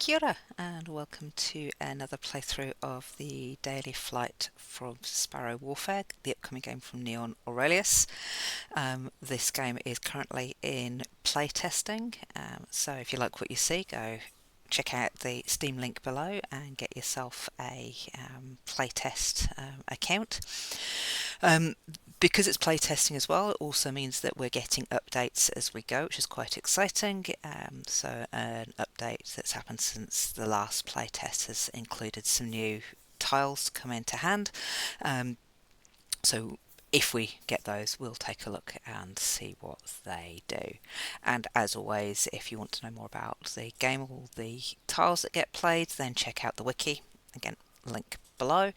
Kia ora, and welcome to another playthrough of the Daily Flight from Sparrow Warfare, the upcoming game from Neon Aurelius. This game is currently in playtesting, so if you like what you see, go check out the Steam link below and get yourself a playtest account. Because it's playtesting as well, it also means that we're getting updates as we go, which is quite exciting. So an update that's happened since the last playtest has included some new tiles to come into hand. So if we get those, we'll take a look and see what they do. And as always, if you want to know more about the game or the tiles that get played, then check out the wiki. Again, link below,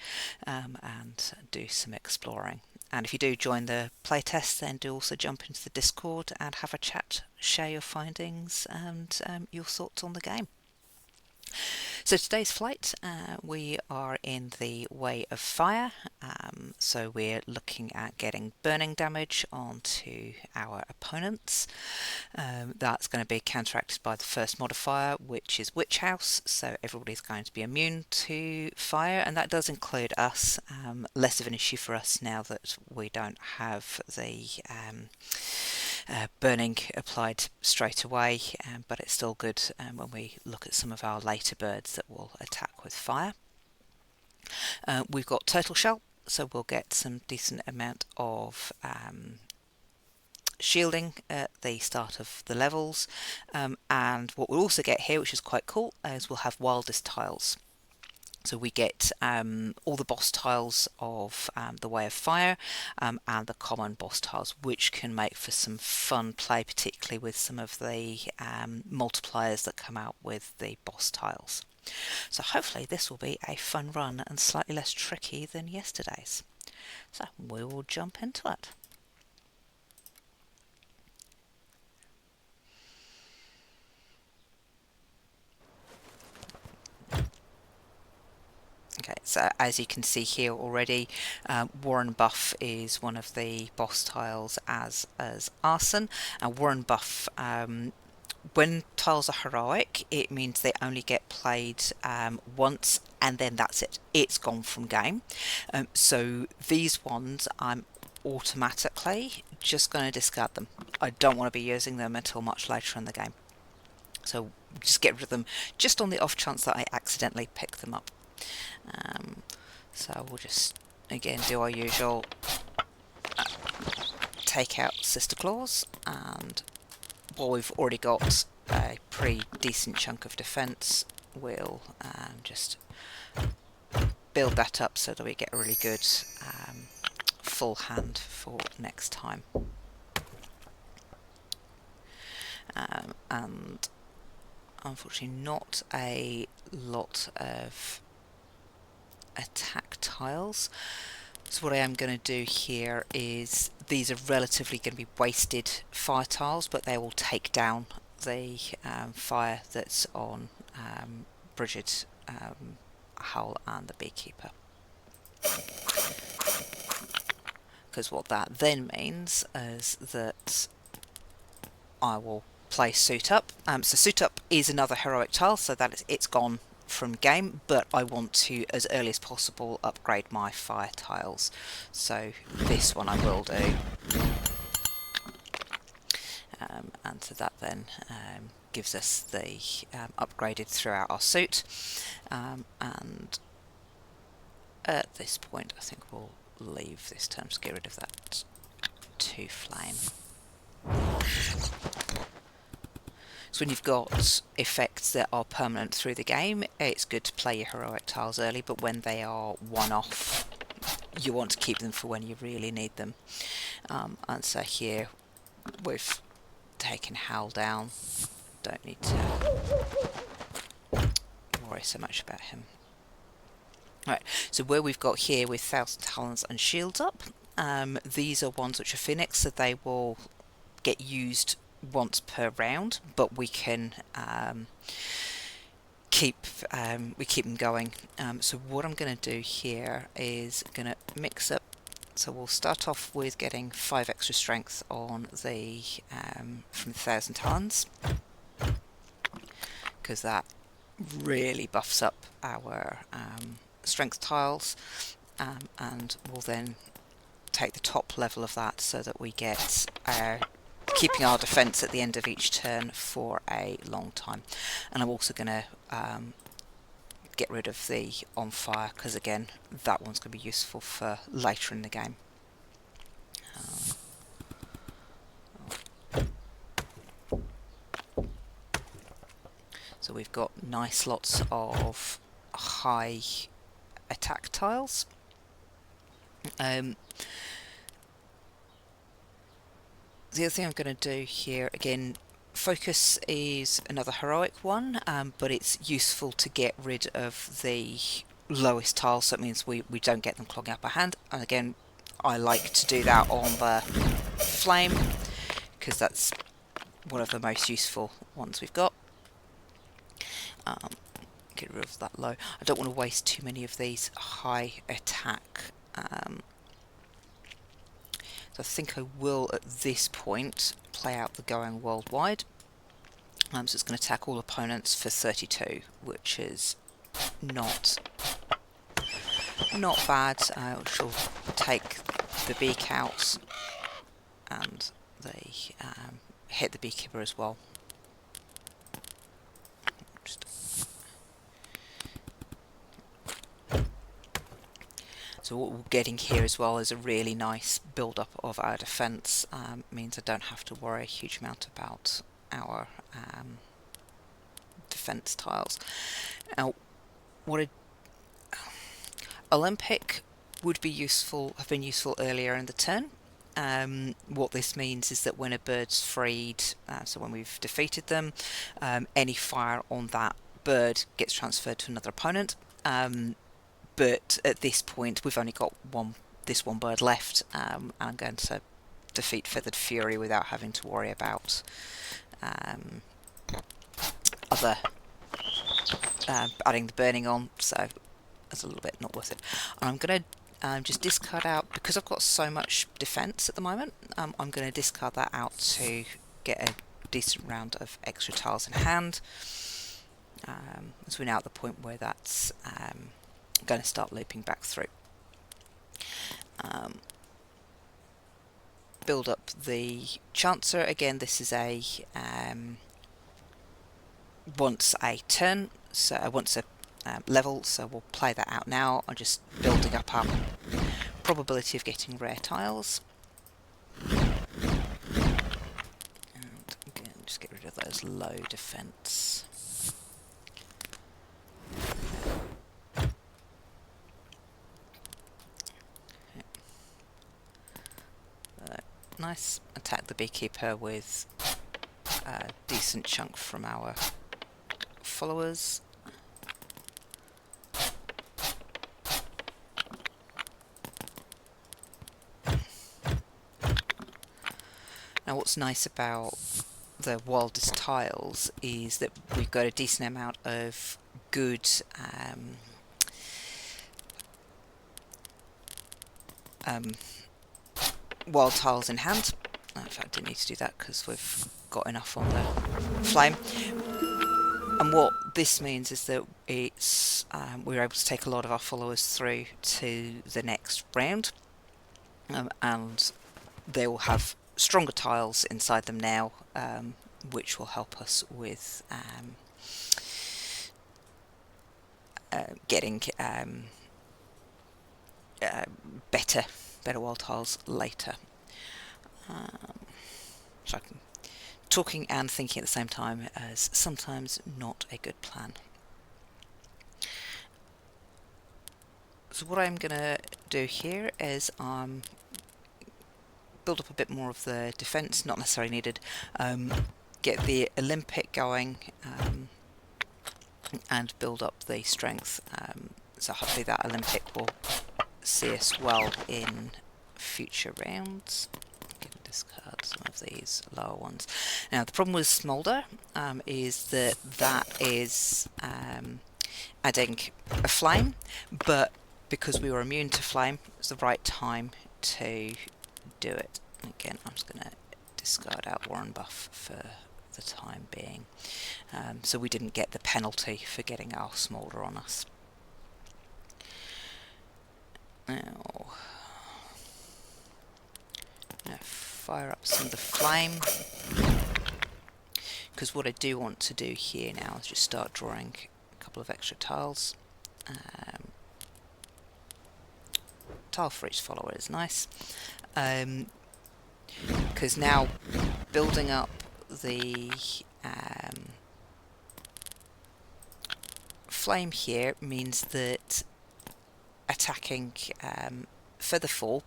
and do some exploring. And if you do join the playtest, then do also jump into the Discord and have a chat, share your findings and your thoughts on the game. So today's flight, we are in the Way of Fire, so we're looking at getting burning damage onto our opponents. That's going to be counteracted by the first modifier, which is Witch House, so everybody's going to be immune to fire, and that does include us. Less of an issue for us now that we don't have the burning applied straight away, but it's still good when we look at some of our later birds that will attack with fire. We've got Turtle Shell, so we'll get some decent amount of shielding at the start of the levels, and what we'll also get here, which is quite cool, is we'll have Wildest Tiles. So we get all the boss tiles of the Way of Fire and the common boss tiles, which can make for some fun play, particularly with some of the multipliers that come out with the boss tiles. So hopefully this will be a fun run and slightly less tricky than yesterday's. So we will jump into it. Okay, so as you can see here already, Warren Buff is one of the boss tiles as Arson. And Warren Buff, when tiles are heroic, it means they only get played once, and then that's it. It's gone from game. So these ones, I'm automatically just going to discard them. I don't want to be using them until much later in the game. So just get rid of them just on the off chance that I accidentally pick them up. So we'll just again do our usual take out Sister Claws, and while we've already got a pretty decent chunk of defense, we'll just build that up so that we get a really good full hand for next time. And unfortunately not a lot of attack tiles. So what I am going to do here is, these are relatively going to be wasted fire tiles, but they will take down the fire that's on Bridget, Howl and the Beekeeper. Because what that then means is that I will play Suit Up. So Suit Up is another heroic tile, so that it's gone from game, but I want to, as early as possible, upgrade my fire tiles. So this one I will do. And so that then gives us the upgraded throughout our suit. And at this point I think we'll leave this turn to get rid of that 2 flame. So when you've got effects that are permanent through the game, it's good to play your heroic tiles early, but when they are one-off, you want to keep them for when you really need them. And so here we've taken Howl down, don't need to worry so much about him. Right, so where we've got here with 1,000 Talents and Shields up, these are ones which are Phoenix, so they will get used once per round, but we can keep them going. So what I'm going to do here is going to mix up. So we'll start off with getting 5 extra strength on the from the 1,000 Talons, because that really buffs up our strength tiles, and we'll then take the top level of that so that we get keeping our defense at the end of each turn for a long time. And I'm also going to get rid of the on fire, because again that one's going to be useful for later in the game. So we've got nice lots of high attack tiles. The other thing I'm going to do here, again, focus is another heroic one, but it's useful to get rid of the lowest tiles, so it means we don't get them clogging up our hand. And again, I like to do that on the flame, because that's one of the most useful ones we've got. Get rid of that low. I don't want to waste too many of these high attack. So I think I will at this point play out the going worldwide. So it's going to attack all opponents for 32, which is not bad. Which will take the beak out, and they hit the beekeeper as well. So what we're getting here as well is a really nice build-up of our defence. Means I don't have to worry a huge amount about our defence tiles. Now, what Olympic would be useful, have been useful earlier in the turn. What this means is that when a bird's freed, so when we've defeated them, any fire on that bird gets transferred to another opponent. But at this point we've only got this one bird left, and I'm going to defeat Feathered Fury without having to worry about other adding the burning on, so that's a little bit not worth it. And I'm going to just discard out, because I've got so much defense at the moment, I'm going to discard that out to get a decent round of extra tiles in hand, as we're now at the point where that's going to start looping back through. Build up the Chancer. Again, this is a once a turn, so once a level, so we'll play that out now. I'm just building up our probability of getting rare tiles. And again, just get rid of those low defense. Nice. Attack the beekeeper with a decent chunk from our followers. Now what's nice about the Wildest Tiles is that we've got a decent amount of good wild tiles in hand. In fact, I didn't need to do that because we've got enough on the flame. And what this means is that it's we're able to take a lot of our followers through to the next round, and they will have stronger tiles inside them now, which will help us with getting better wild tiles later. So talking and thinking at the same time is sometimes not a good plan. So what I'm going to do here is build up a bit more of the defense, not necessarily needed, get the Olympic going, and build up the strength, so hopefully that Olympic will see us well in future rounds. I'm going to discard some of these lower ones. Now the problem with Smolder is that is adding a flame, but because we were immune to flame, it's the right time to do it. Again, I'm just going to discard out Warren Buff for the time being. So we didn't get the penalty for getting our smolder on us. Now, fire up some of the flame, because what I do want to do here now is just start drawing a couple of extra tiles. Tile for each follower is nice, because now building up the flame here means that attacking Featherfall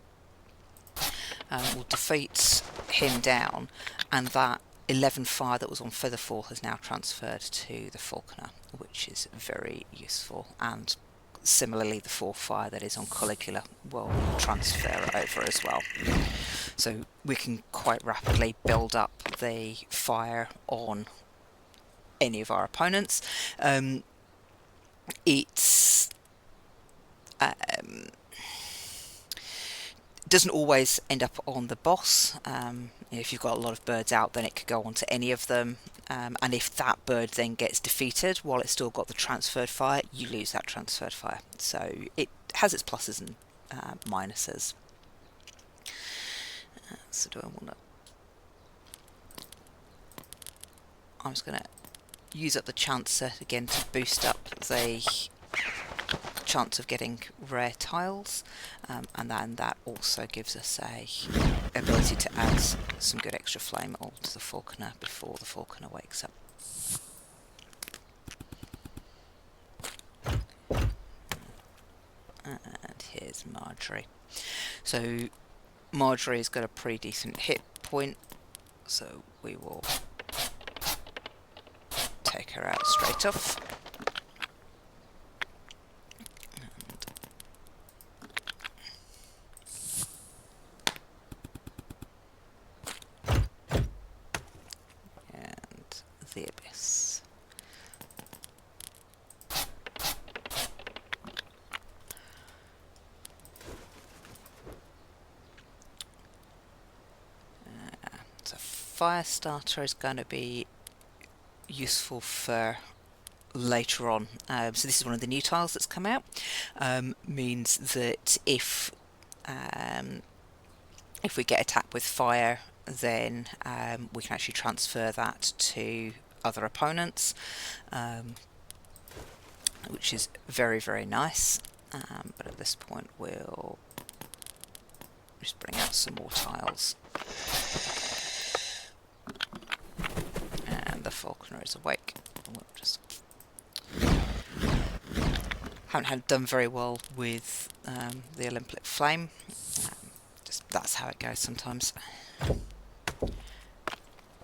will defeat him down, and that 11 fire that was on Featherfall has now transferred to the Falconer, which is very useful, and similarly the 4 fire that is on Caligula will transfer over as well. So we can quite rapidly build up the fire on any of our opponents. It's doesn't always end up on the boss. If you've got a lot of birds out, then it could go on to any of them, and if that bird then gets defeated while it's still got the transferred fire, you lose that transferred fire. So it has its pluses and minuses. So do I want to... I'm just going to use up the chancer again to boost up the chance of getting rare tiles, and then that also gives us a ability to add some good extra flame oil to the Falconer before the Falconer wakes up. And here's Marjorie. So Marjorie's got a pretty decent hit point, so we will take her out straight off. The Abyss. So Firestarter is going to be useful for later on. So this is one of the new tiles that's come out. Means that if we get attacked with fire, then we can actually transfer that to other opponents, which is very, very nice. But at this point we'll just bring out some more tiles. And the Falconer is awake. We'll just haven't done very well with the Olympic Flame. Just that's how it goes sometimes.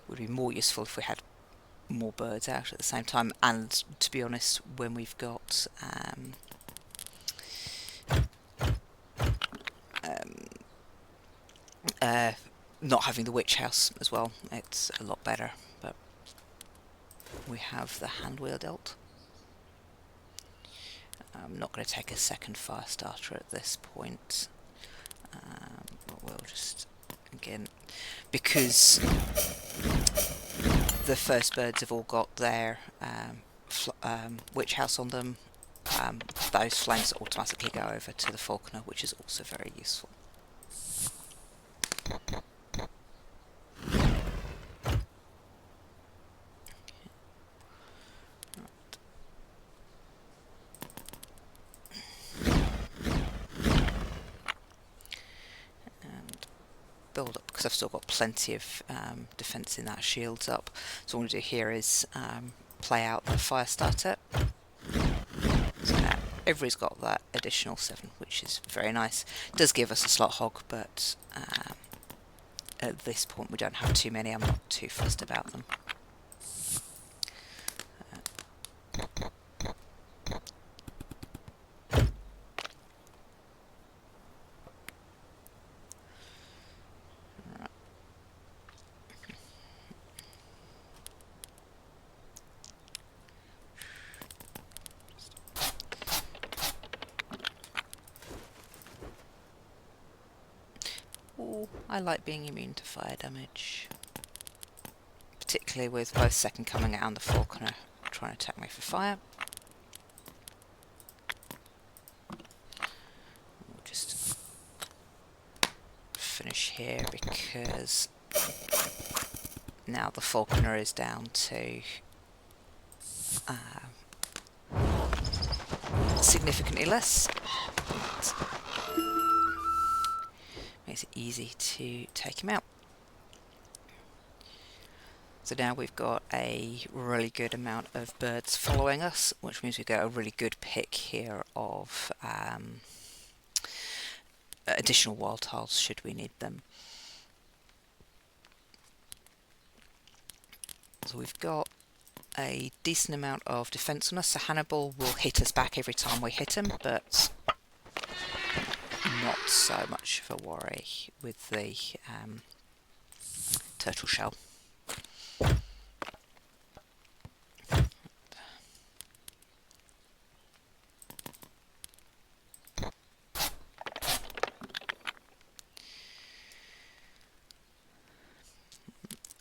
Would be more useful if we had more birds out at the same time, and to be honest, when we've got not having the witch house as well, it's a lot better. But we have the hand wheel dealt. I'm not going to take a second fire starter at this point, but we'll just again, because the first birds have all got their witch house on them, those flames automatically go over to the Falconer, which is also very useful. Build up, because I've still got plenty of defense in that shields up. So what I'm going to do here is play out the fire starter. So now everybody's got that additional 7, which is very nice. It does give us a slot hog, but at this point we don't have too many. I'm not too fussed about them. I like being immune to fire damage, particularly with both Second Coming and the Falconer trying to attack me for fire. We'll just finish here because now the Falconer is down to significantly less. It makes it easy to take him out. So now we've got a really good amount of birds following us, which means we get a really good pick here of additional wild tiles should we need them. So we've got a decent amount of defense on us, so Hannibal will hit us back every time we hit him, but not so much of a worry with the turtle shell.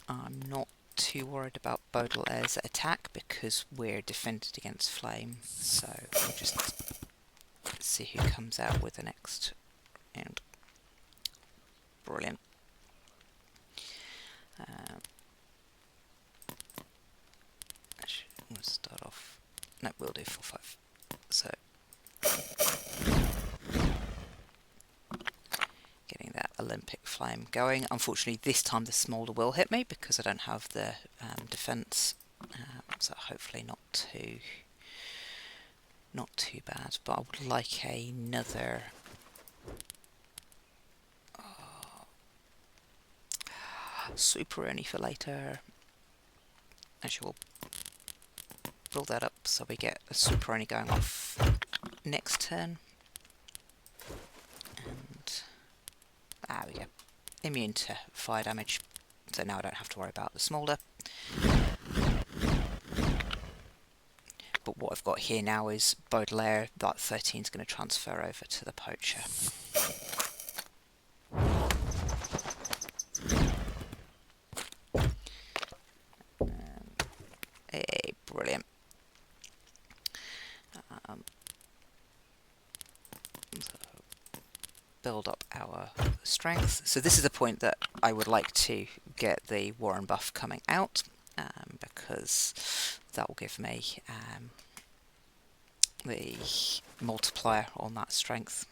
I'm not too worried about Baudelaire's attack because we're defended against flame, so we'll just see who comes out with the next round. Brilliant. Actually, we'll start off. No, we'll do 4-5. So getting that Olympic flame going. Unfortunately, this time the smolder will hit me because I don't have the defense. So hopefully not too bad. But I would like another. Super Ernie for later. Actually, we'll build that up so we get a Super Ernie going off next turn. And there we go. Immune to fire damage. So now I don't have to worry about the smolder. But what I've got here now is Baudelaire. That 13 is going to transfer over to the poacher. Brilliant. So build up our strength. So this is the point that I would like to get the Warren buff coming out, because that will give me the multiplier on that strength.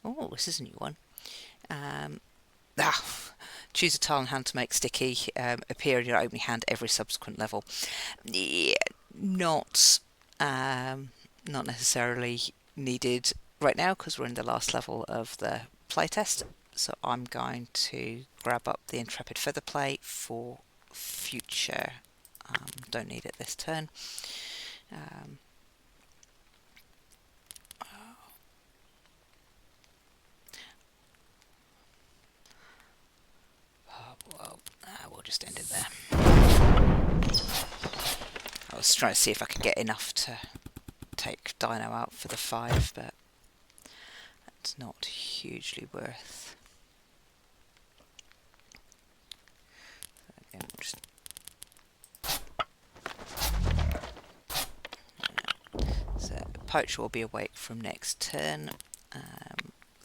Oh, this is a new one. Choose a tile in hand to make sticky appear in your opening hand every subsequent level. Yeah, not necessarily needed right now because we're in the last level of the playtest. So I'm going to grab up the Intrepid Featherplay for future. Don't need it this turn. We'll just end it there. I was trying to see if I could get enough to take Dino out for the 5, but it's not hugely worth. Again, just so Poacher will be awake from next turn.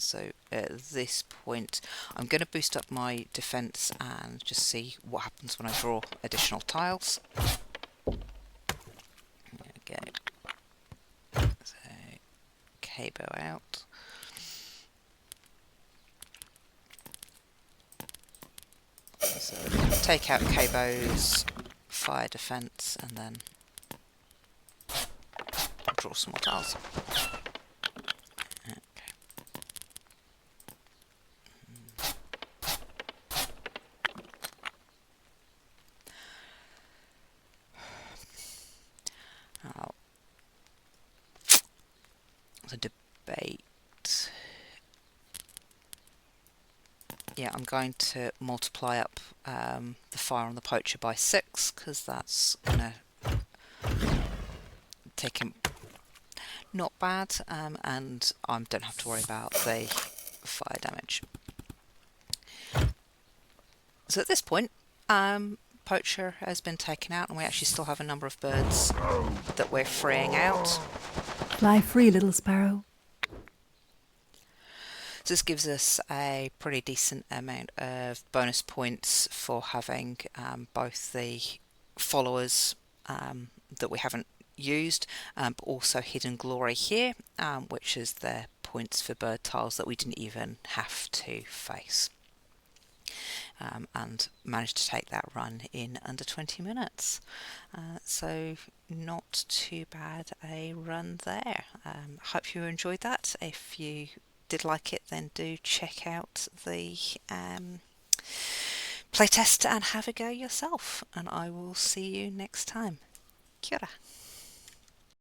So at this point I'm going to boost up my defense and just see what happens when I draw additional tiles. Okay. So Cabo out. So take out Cabo's fire defense and then draw some more tiles. The debate. Yeah, I'm going to multiply up the fire on the poacher by 6 because that's gonna take him not bad, and I don't have to worry about the fire damage. So at this point, Poacher has been taken out, and we actually still have a number of birds that we're freeing out. Fly free, little sparrow. So this gives us a pretty decent amount of bonus points for having both the followers that we haven't used, but also hidden glory here, which is the points for bird tiles that we didn't even have to face. And managed to take that run in under 20 minutes. So not too bad a run there. Hope you enjoyed that. If you did like it, then do check out the playtest and have a go yourself. And I will see you next time. Kia ora.